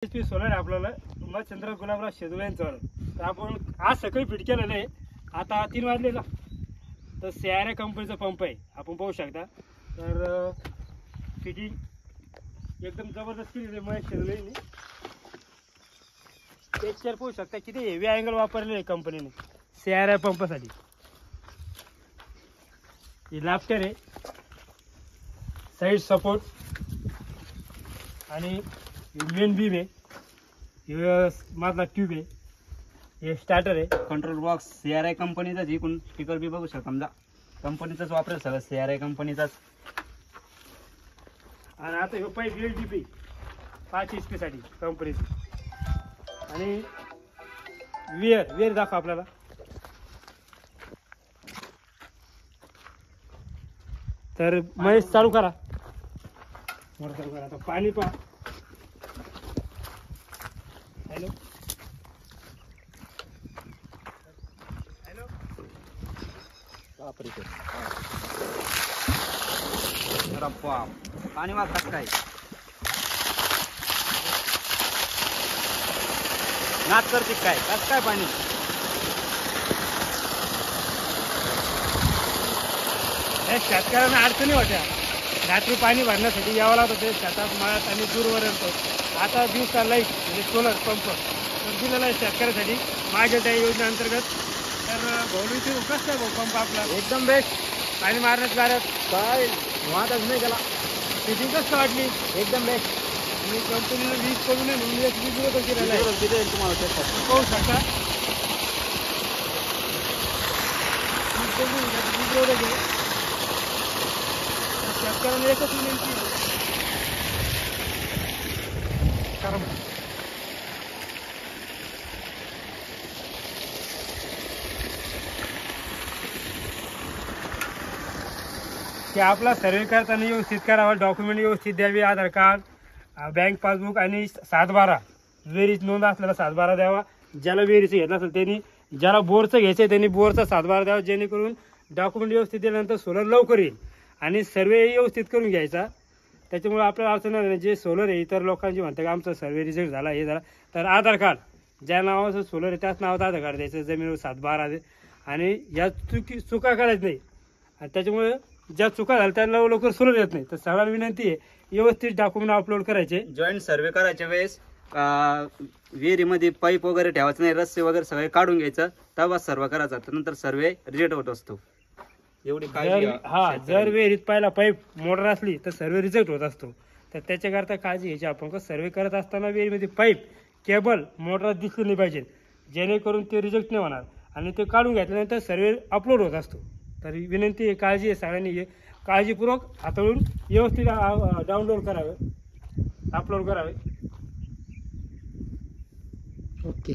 HP solar आपल्याला मग चंद्र गुलाबराव शेजुळे यांचं तर आपण आज सकाळी फिट केलेलं आहे। आता 3 वाजलेला तर सीआरए कंपनीचा पंप आहे, आपण पाहू शकता। तर फिटिंग एकदम जबरदस्त केलेली आहे महेश शेजुळे यांनी। टेक्स्चर पाहू शकता किती हेवी अँगल वापरलेले आहे कंपनीने सीआरए पंपासाठी। हे लाफ्टर आहे, साइड सपोर्ट आणि मेन बीम आहे, हे मधला ट्यूब आहे, हे स्टार्टर आहे, कंट्रोल बॉक्स सीआरआय कंपनीचा जिकून स्पीकर बी बघू शकता। समजा कंपनीचाच वापरेल सगळं, सीआरआय कंपनीचाच। आणि आता हे पाईप LDP 5 HP साठी कंपनीची। आणि वेअर दाखवा आपल्याला। तर महेश चालू करा, मोटर चालू करा। आता पाणी पहा। हॅलो हॅलो पाणी वाज कसं काय नाच करते काय कसं काय पाणी। शेतकऱ्यांना अडचणी होत्या, रात्री पाणी भरण्यासाठी यावं लागत होते शेतात मळ्यात आणि दूरवर येतो। आता दिवसा लाईट म्हणजे सोलर पंप तर दिलेला आहे शेतकऱ्यासाठी माझ्या त्या योजनेअंतर्गत। तर भौलीची कसं आहे पंप आपला एकदम बेस्ट, पाणी मारण्यात गाड्यात काय वाटच नाही त्याला। फिटिंग कसं वाटली एकदम बेस्ट। मी कंपनीला वीज करून म्हणून एक वीज विरोध केलेला आहे, तुम्हाला पाहू शकता। वीज विरोध आहे शेतकऱ्यांना एकच विनंती कारण की आपला सर्वे करताना व्यवस्थित करावा, डॉक्युमेंट व्यवस्थित द्यावे, आधार कार्ड, बँक पासबुक आणि 7/12 विहिरीची नोंद असलेला 7/12 द्यावा। ज्याला विहिरीचं घेतलं असेल त्यांनी, ज्याला बोरचं घ्यायचं त्यांनी बोरचा 7/12 द्यावा, जेणेकरून डॉक्युमेंट व्यवस्थित दिल्यानंतर सोलर लवकर येईल। आणि सर्वे व्यवस्थित करून घ्यायचा, त्याच्यामुळे आपल्याला अडचण नाही। जे सोलर आहे इतर लोकांची म्हणतात की आमचा सर्वे रिजेक्ट झाला हे झाला, तर आधार कार्ड ज्या नावाचं सोलर आहे त्याच नावाचं आधार कार्ड द्यायचं, जमिनीवर 7/12 दे। आणि या चुका करायच नाही, आणि त्याच्यामुळे ज्या चुका झाल्या त्यांना लवकर सोलर येत नाही। तर सगळ्यांना विनंती आहे व्यवस्थित डॉक्युमेंट अपलोड करायचे। जॉईंट सर्वे करायच्या वेळेस विहिरीमध्ये पाईप वगैरे ठेवायचं नाही, रस्ते वगैरे सगळे काढून घ्यायचं, तेव्हा सर्वे करायचा, नंतर सर्वे रिजेक्ट होत असतो। एवढी काळजी जर विहिरीत पाहिला पाईप मोटर असली तर सर्वे रिजेक्ट होत असतो। तर त्याच्याकरता काळजी घ्यायची आपण। सर्वे करत असताना विहिरीमध्ये पाईप केबल मोटर दिसली नाही पाहिजे, जेणेकरून ते रिजेक्ट नाही होणार, आणि ते काढून घेतल्यानंतर सर्वे अपलोड होत असतो। तर विनंती आहे, काळजी आहे सगळ्यांनी काळजीपूर्वक हाताळून व्यवस्थित डाउनलोड करावे, अपलोड करावे। ओके।